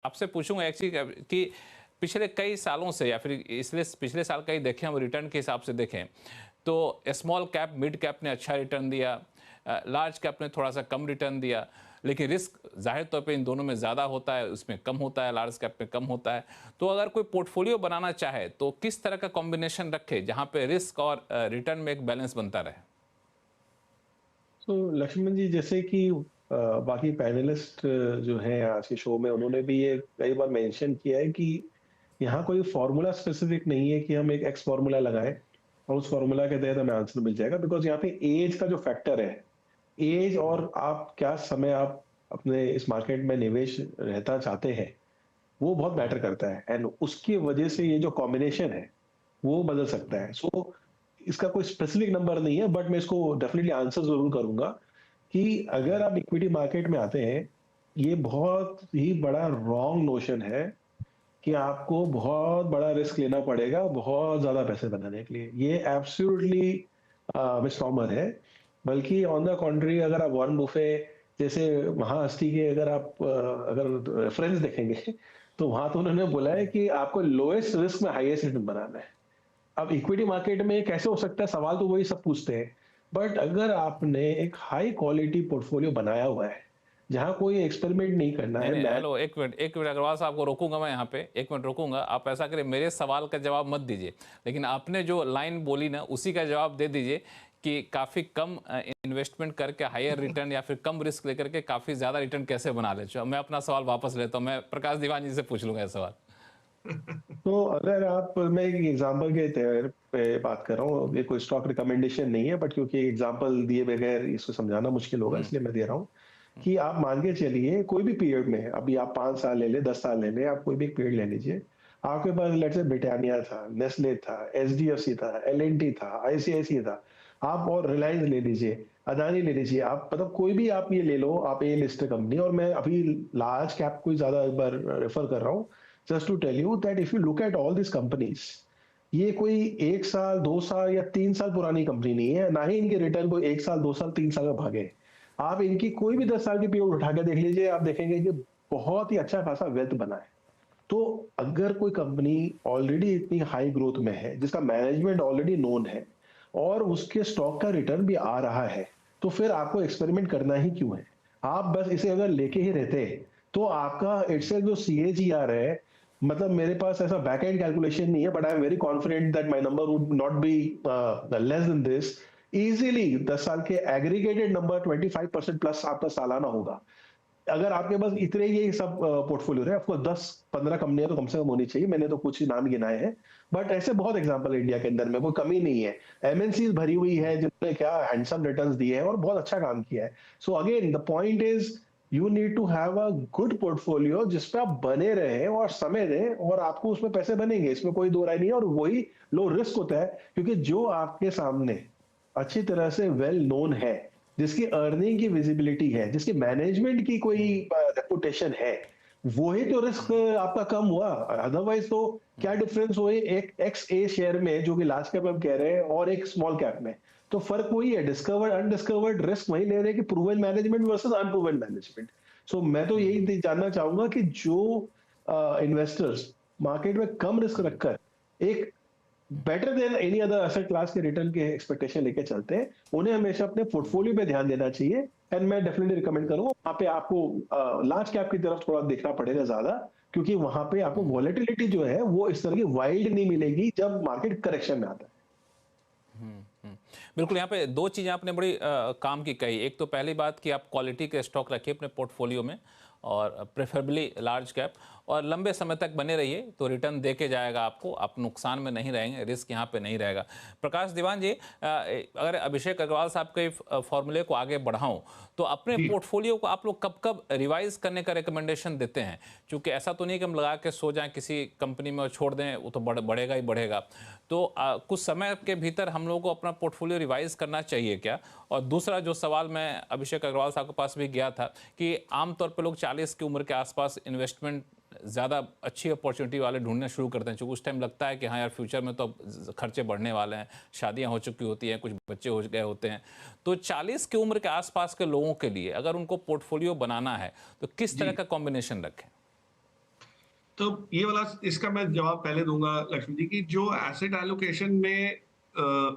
आपसे पूछूंगा एक चीज कि पिछले कई सालों से या फिर इसलिए पिछले साल कई देखें हम रिटर्न के हिसाब से देखें तो स्मॉल कैप मिड कैप ने अच्छा रिटर्न दिया, लार्ज कैप ने थोड़ा सा कम रिटर्न दिया, लेकिन रिस्क जाहिर तौर पे इन दोनों में ज़्यादा होता है, उसमें कम होता है, लार्ज कैप में कम होता है। तो अगर कोई पोर्टफोलियो बनाना चाहे तो किस तरह का कॉम्बिनेशन रखे जहां पे रिस्क और रिटर्न में एक बैलेंस बनता रहे? तो लक्ष्मण जी, जैसे कि बाकी पैनलिस्ट जो हैं आज के शो में, उन्होंने भी ये कई बार मेंशन किया है कि यहाँ कोई फॉर्मूला स्पेसिफिक नहीं है कि हम एक एक्स फॉर्मूला लगाएं और उस फॉर्मूला के तहत हमें आंसर मिल जाएगा। बिकॉज यहाँ पे एज का जो फैक्टर है, एज और आप क्या समय आप अपने इस मार्केट में निवेश रहता चाहते हैं, वो बहुत मैटर करता है। एंड उसकी वजह से ये जो कॉम्बिनेशन है वो बदल सकता है। सो इसका कोई स्पेसिफिक नंबर नहीं है, बट मैं इसको डेफिनेटली आंसर जरूर करूंगा कि अगर आप इक्विटी मार्केट में आते हैं, ये बहुत ही बड़ा रॉन्ग नोशन है कि आपको बहुत बड़ा रिस्क लेना पड़ेगा बहुत ज्यादा पैसे बनाने के लिए। ये एब्सोल्युटली मिसनॉमर है। बल्कि ऑन द कॉन्ट्री, अगर आप वॉरेन बुफे जैसे महाहस्ती के अगर आप अगर रेफरेंस देखेंगे तो वहां तो उन्होंने बोला है कि आपको लोएस्ट रिस्क में हाईएस्ट रिटर्न बनाना है। अब इक्विटी मार्केट में कैसे हो सकता है, सवाल तो वही सब पूछते हैं। बट अगर आपने एक हाई क्वालिटी पोर्टफोलियो बनाया हुआ है जहां कोई एक्सपेरिमेंट नहीं करना नहीं है, नहीं, मैं हेलो, एक मिनट अग्रवाल साहब को रोकूंगा मैं यहाँ पे, एक मिनट रोकूंगा। आप ऐसा करें, मेरे सवाल का जवाब मत दीजिए, लेकिन आपने जो लाइन बोली ना उसी का जवाब दे दीजिए कि काफ़ी कम इन्वेस्टमेंट करके हायर रिटर्न या फिर कम रिस्क लेकर के काफ़ी ज़्यादा रिटर्न कैसे बना ले। मैं अपना सवाल वापस लेता हूँ, मैं प्रकाश दीवान जी से पूछ लूंगा ये सवाल। तो अगर आप, मैं एक एग्जांपल के तौर पे बात कर रहा हूँ, ये कोई स्टॉक रिकमेंडेशन नहीं है, बट क्योंकि एग्जांपल दिए बगैर इसको समझाना मुश्किल होगा, हम्म। इसलिए मैं दे रहा हूँ कि आप मान के चलिए कोई भी पीरियड में, अभी आप 5 साल ले लें, 10 साल ले लें, आप कोई भी पीरियड ले लीजिए। आपके पास लेट्स से ब्रिटानिया था, नेस्ले था, एचडीएफसी था, एल&टी था, आईसीआईसी था, आप और रिलायंस ले लीजिए, अदानी ले लीजिए। आप मतलब कोई भी आप ये ले लो, आप ए लिस्टेड कंपनी। और मैं अभी लार्ज कैप को ज्यादा एक बार रेफर कर रहा हूँ, just to tell you that if you look at all this companies, ये कोई 1 साल 2 साल या 3 साल पुरानी कंपनी नहीं है, ना ही इनके रिटर्न को 1 साल 2 साल 3 साल में भागे। आप इनकी कोई भी 10 साल की पीरियड उठा के देख लीजिए, आप देखेंगे कि बहुत ही अच्छा खासा वेल्थ बना है। तो अगर कोई कंपनी ऑलरेडी इतनी हाई ग्रोथ में है, जिसका मैनेजमेंट ऑलरेडी नोन है और उसके स्टॉक का रिटर्न भी आ रहा है, तो फिर आपको एक्सपेरिमेंट करना ही क्यों है? आप बस इसे अगर लेके ही रहते, तो आपका इटसेल्फ जो सीएजीआर है, मतलब मेरे पास ऐसा बैक एंड कैलकुलेशन नहीं है, but I am very confident that my number would not be less than this. Easily 10 साल के एग्रीगेटेड नंबर 25% प्लस आपका सालाना होगा। अगर आपके पास इतने ये सब पोर्टफोलियो है, ऑफकोर्स 10-15 कंपनियां तो कम से कम होनी चाहिए, मैंने तो कुछ ही नाम गिनाए हैं। बट ऐसे बहुत एग्जांपल इंडिया के अंदर में, कोई कमी नहीं है। एमएनसी भरी हुई है जिन्होंने क्या हैंडसम रिटर्न्स दिए हैं और बहुत अच्छा काम किया है। So again the point is, you need to have a good portfolio जिसपे आप बने रहे और समय दें, और आपको उसमें पैसे बनेंगे, इसमें कोई दो राय नहीं है। और वही लो रिस्क होता है, क्योंकि जो आपके सामने अच्छी तरह से वेल नोन है, जिसकी अर्निंग की विजिबिलिटी है, जिसकी मैनेजमेंट की कोई हम्म। रेपुटेशन है, वो ही तो रिस्क हम्म। आपका कम हुआ। अदरवाइज तो क्या हम्म। डिफरेंस हुए एक एक्स ए शेयर में, जो कि लार्ज कैप हम कह रहे हैं, और एक स्मॉल कैप में? तो फर्क वही है, डिस्कवर्ड अनडिस्कवर्ड रिस्क वही ले रहे हैं कि proven management versus unproven management. So मैं तो हम्म। यही जानना चाहूंगा कि जो इन्वेस्टर्स मार्केट में कम रिस्क हम्म। रखकर एक better than any other asset class के रिटर्न के एक्सपेक्टेशन लेके चलते हैं, उन्हें हमेशा अपने हम्म। पोर्टफोलियो पे ध्यान देना चाहिए। एंड मैं डेफिनेटली रिकमेंड करूंगा, वहां पे आपको लार्ज कैप की तरफ थोड़ा देखना पड़ेगा ज्यादा, क्योंकि वहां पे आपको हम्म। वॉलेटिलिटी जो है वो इस तरह की वाइल्ड नहीं मिलेगी जब मार्केट करेक्शन में आता है। बिल्कुल, यहाँ पे दो चीज़ें आपने बड़ी काम की कही। एक तो पहली बात कि आप क्वालिटी के स्टॉक रखिए अपने पोर्टफोलियो में, और प्रेफरेबली लार्ज कैप, और लंबे समय तक बने रहिए तो रिटर्न दे के जाएगा आपको, आप नुकसान में नहीं रहेंगे, रिस्क यहाँ पे नहीं रहेगा। प्रकाश दीवान जी, अगर अभिषेक अग्रवाल साहब के फॉर्मूले को आगे बढ़ाऊं तो अपने जी, पोर्टफोलियो को आप लोग कब कब रिवाइज करने का रिकमेंडेशन देते हैं? क्योंकि ऐसा तो नहीं कि हम लगा के सो जाएं किसी कंपनी में और छोड़ दें, वो तो बढ़ेगा ही बढ़ेगा। तो कुछ समय के भीतर हम लोगों को अपना पोर्टफोलियो रिवाइज करना चाहिए क्या? और दूसरा जो सवाल मैं अभिषेक अग्रवाल साहब के पास भी गया था कि आमतौर पर लोग 40 की उम्र के आसपास इन्वेस्टमेंट ज़्यादा अच्छी अपॉर्चुनिटी वाले ढूंढना शुरू करते हैं, क्योंकि उस टाइम लगता है कि हाँ यार फ्यूचर में तो अब खर्चे बढ़ने वाले हैं, शादियां हो चुकी होती हैं, कुछ बच्चे हो गए होते हैं। तो 40 की उम्र के आसपास के लोगों के लिए अगर उनको पोर्टफोलियो बनाना है तो किस जी। तरह का कॉम्बिनेशन रखें? तो ये वाला इसका मैं जवाब पहले दूंगा लक्ष्मी जी की, जो एसेट एलोकेशन में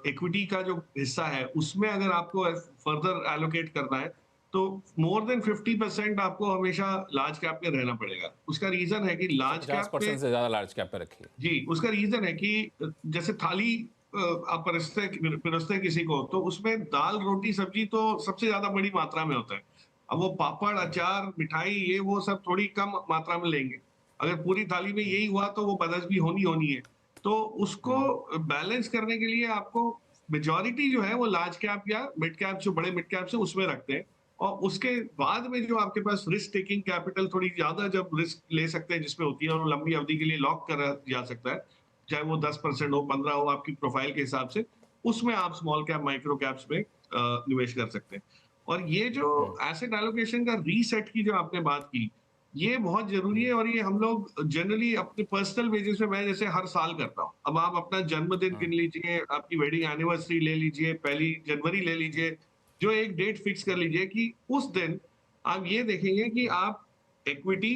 इक्विटी का जो हिस्सा है उसमें अगर आपको फर्दर एलोकेट करना है तो मोर देन 50% आपको हमेशा लार्ज कैप में रहना पड़ेगा। उसका रीजन है कि अच्छा, लार्ज कैप में 50% से ज़्यादा लार्ज कैप पे रखिए। जी, उसका रीजन है कि जैसे थाली आप परोसते हैं किसी को, तो उसमें दाल रोटी सब्जी तो सबसे ज्यादा बड़ी मात्रा में होता है। अब वो पापड़ अचार मिठाई ये वो सब थोड़ी कम मात्रा में लेंगे। अगर पूरी थाली में यही हुआ तो वो बदहज़मी होनी होनी है। तो उसको बैलेंस करने के लिए आपको मेजॉरिटी जो है वो लार्ज कैप या मिड कैप, जो बड़े मिड कैप से उसमें रखते हैं। और उसके बाद में जो आपके पास रिस्क टेकिंग कैपिटल थोड़ी ज्यादा जब रिस्क ले सकते हैं जिसमें होती है और लंबी अवधि के लिए लॉक करा जा सकता है, चाहे वो 10% हो 15 हो आपकी प्रोफाइल के हिसाब से, उसमें आप स्मॉल कैप माइक्रो कैप्स में निवेश कर सकते हैं। और ये जो एसेट एलोकेशन का रीसेट की जो आपने बात की, ये बहुत जरूरी है और ये हम लोग जनरली अपने पर्सनल बेसिस पे, मैं जैसे हर साल करता हूँ। अब आप अपना जन्मदिन गिन लीजिए, आपकी वेडिंग एनिवर्सरी ले लीजिए, 1 जनवरी ले लीजिए, जो एक डेट फिक्स कर लीजिए कि उस दिन आप ये देखेंगे कि आप इक्विटी,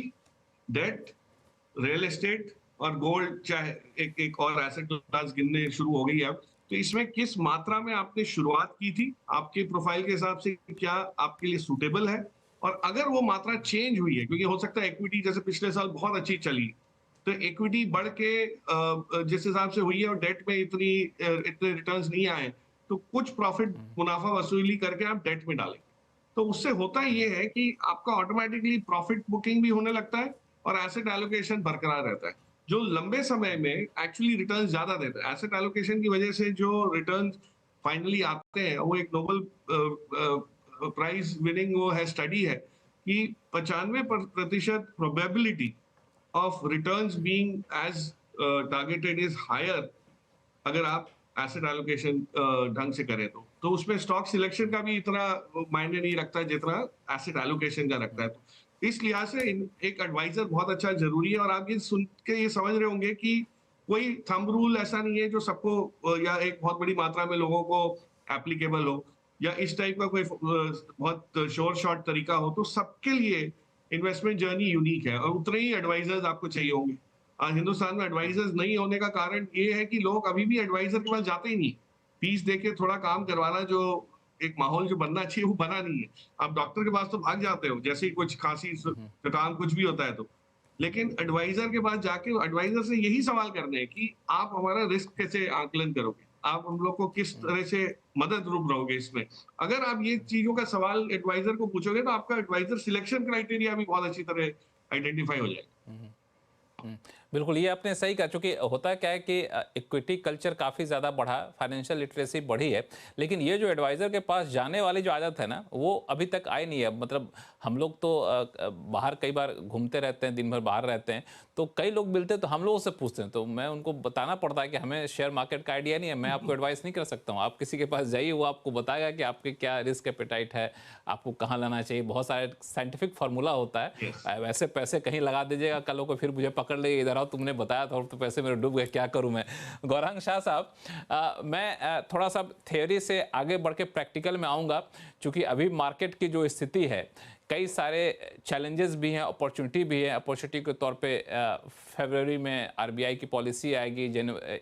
डेट, रियल एस्टेट और गोल्ड, चाहे एक एक और एसेट क्लास गिनने शुरू हो गई अब, तो इसमें किस मात्रा में आपने शुरुआत की थी, आपके प्रोफाइल के हिसाब से क्या आपके लिए सूटेबल है, और अगर वो मात्रा चेंज हुई है, क्योंकि हो सकता है इक्विटी जैसे पिछले साल बहुत अच्छी चली, तो इक्विटी बढ़ के जिस हिसाब से हुई है और डेट में इतने रिटर्न्स नहीं आए, तो कुछ प्रॉफिट मुनाफा वसूली करके आप डेट में डालें। तो उससे होता ये है कि आपका ऑटोमेटिकली प्रॉफिट बुकिंग भी होने लगता है और एसेट एलोकेशन बरकरार रहता है, जो लंबे समय में एक्चुअली रिटर्न ज्यादा देता है। एसेट एलोकेशन की वजह से जो रिटर्न फाइनली आते हैं वो एक नोबल प्राइज विनिंग वो है स्टडी है कि 95% probability of returns being as targeted is higher अगर आप एसेट एलोकेशन ढंग से करें तो उसमें स्टॉक सिलेक्शन का भी इतना मायने नहीं रखता है जितना एसेट एलोकेशन का रखता है। तो इस लिहाज से एक एडवाइजर बहुत अच्छा जरूरी है। और आप ये सुन के ये समझ रहे होंगे कि कोई थंब रूल ऐसा नहीं है जो सबको या एक बहुत बड़ी मात्रा में लोगों को एप्लीकेबल हो, या इस टाइप का कोई बहुत शोर शॉर्ट तरीका हो। तो सबके लिए इन्वेस्टमेंट जर्नी यूनिक है और उतने ही एडवाइजर्स आपको चाहिए होंगे। आज हिंदुस्तान में एडवाइजर्स नहीं होने का कारण ये है कि लोग अभी भी एडवाइजर के पास जाते ही नहीं। फीस देके थोड़ा काम करवाना, जो एक माहौल जो बनना चाहिए वो बना नहीं है। आप डॉक्टर के पास तो भाग जाते हो जैसे ही कुछ खांसी जुकाम कुछ भी होता है तो, लेकिन एडवाइजर के पास जाके एडवाइजर से यही सवाल करने हैं कि आप हमारा रिस्क कैसे आकलन करोगे, आप हम लोग को किस तरह से मदद रूप रहोगे इसमें। अगर आप ये चीजों का सवाल एडवाइजर को पूछोगे तो आपका एडवाइजर सिलेक्शन क्राइटेरिया भी बहुत अच्छी तरह आइडेंटिफाई हो जाएगा। बिल्कुल, ये आपने सही कहा, चूँकि होता क्या है कि इक्विटी कल्चर काफ़ी ज़्यादा बढ़ा, फाइनेंशियल लिटरेसी बढ़ी है, लेकिन ये जो एडवाइज़र के पास जाने वाली जो आदत है ना, वो अभी तक आई नहीं है। मतलब हम लोग तो बाहर कई बार घूमते रहते हैं, दिन भर बाहर रहते हैं, तो कई लोग मिलते हैं तो हम लोगों से पूछते हैं, तो मैं उनको बताना पड़ता है कि हमें शेयर मार्केट का आइडिया नहीं है, मैं आपको एडवाइस नहीं कर सकता हूँ। आप किसी के पास जाइए, वो आपको बताएगा कि आपके क्या रिस्क एपेटाइट है, आपको कहाँ लाना चाहिए। बहुत सारे साइंटिफिक फार्मूला होता है। यस। वैसे पैसे कहीं लगा दीजिएगा, कल को फिर मुझे पकड़ ले, इधर आओ तुमने बताया था और तो पैसे मेरे डूब गए, क्या करूं मैं। गौरांग शाह साहब, मैं थोड़ा सा थ्योरी से आगे बढ़ के प्रैक्टिकल में आऊँगा, क्योंकि अभी मार्केट की जो स्थिति है, कई सारे चैलेंजेस भी हैं, अपॉर्चुनिटी भी है। अपॉर्चुनिटी के तौर पे फरवरी में आरबीआई की पॉलिसी आएगी,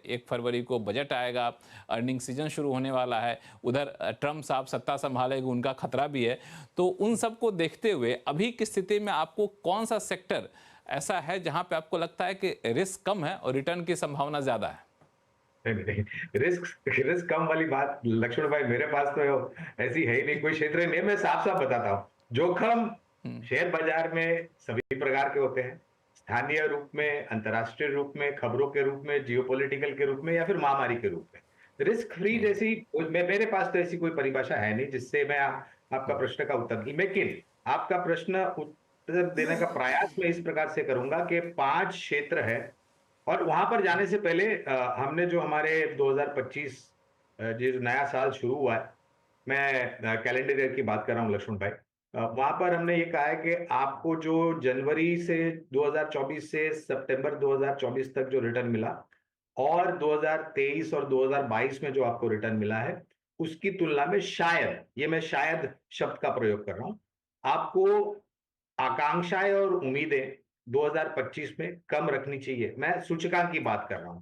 1 फरवरी को बजट आएगा, अर्निंग सीजन शुरू होने वाला है, उधर ट्रम्प साहब सत्ता संभालेंगे, उनका खतरा भी है। तो उन सबको देखते हुए अभी की स्थिति में आपको कौन सा सेक्टर ऐसा है जहां पे आपको लगता है कि रिस्क कम है और रिटर्न की संभावना ज्यादा है? नहीं, रिस्क रिस्क कम वाली बात लक्ष्मण भाई मेरे पास तो ऐसी है ही नहीं, कोई क्षेत्र नहीं है। मैं साफ साफ बताता हूँ, जोखिम शेयर बाजार में सभी प्रकार के होते हैं, स्थानीय रूप में, अंतर्राष्ट्रीय रूप में, खबरों के रूप में, जियोपॉलिटिकल के रूप में, या फिर महामारी के रूप में। रिस्क फ्री जैसी मेरे पास तो ऐसी कोई परिभाषा है नहीं जिससे मैं आपका प्रश्न का उत्तर दूं। लेकिन आपका प्रश्न उत्तर देने का प्रयास मैं इस प्रकार से करूंगा कि 5 क्षेत्र है, और वहां पर जाने से पहले हमने जो हमारे 2025 जो नया साल शुरू हुआ है, मैं कैलेंडर ईयर की बात कर रहा हूँ लक्ष्मण भाई, वहां पर हमने ये कहा है कि आपको जो जनवरी से 2024 से सितंबर 2024 तक जो रिटर्न मिला, और 2023 और 2022 में जो आपको रिटर्न मिला है, उसकी तुलना में शायद, ये मैं शायद शब्द का प्रयोग कर रहा हूं, आपको आकांक्षाएं और उम्मीदें 2025 में कम रखनी चाहिए। मैं सूचकांक की बात कर रहा हूं।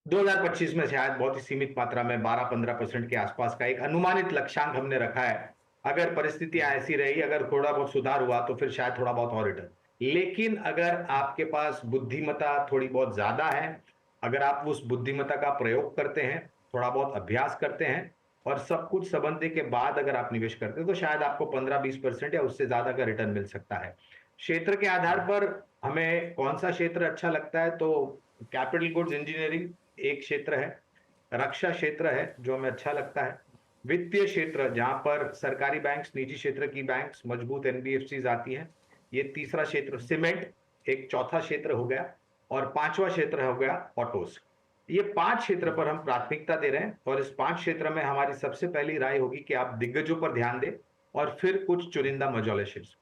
2025 में शायद बहुत ही सीमित मात्रा में 12-15% के आसपास का एक अनुमानित लक्ष्यांक हमने रखा है। अगर परिस्थितियां ऐसी रही, अगर थोड़ा बहुत सुधार हुआ तो फिर शायद थोड़ा बहुत और रिटर्न। लेकिन अगर आपके पास बुद्धिमत्ता थोड़ी बहुत ज्यादा है, अगर आप उस बुद्धिमत्ता का प्रयोग करते हैं, थोड़ा बहुत अभ्यास करते हैं और सब कुछ समझने के बाद अगर आप निवेश करते हैं तो शायद आपको 15-20% या उससे ज्यादा का रिटर्न मिल सकता है। क्षेत्र के आधार पर हमें कौन सा क्षेत्र अच्छा लगता है, तो कैपिटल गुड्स इंजीनियरिंग एक क्षेत्र है, रक्षा क्षेत्र है जो हमें अच्छा लगता है, वित्तीय क्षेत्र जहां पर सरकारी बैंक्स, निजी क्षेत्र की बैंक्स, मजबूत एनबीएफसीज आती हैं, ये तीसरा क्षेत्र, सीमेंट एक चौथा क्षेत्र हो गया, और पांचवा क्षेत्र हो गया ऑटोस। ये 5 क्षेत्र पर हम प्राथमिकता दे रहे हैं और इस 5 क्षेत्र में हमारी सबसे पहली राय होगी कि आप दिग्गजों पर ध्यान दें और फिर कुछ चुनिंदा मझौले शेयर्स।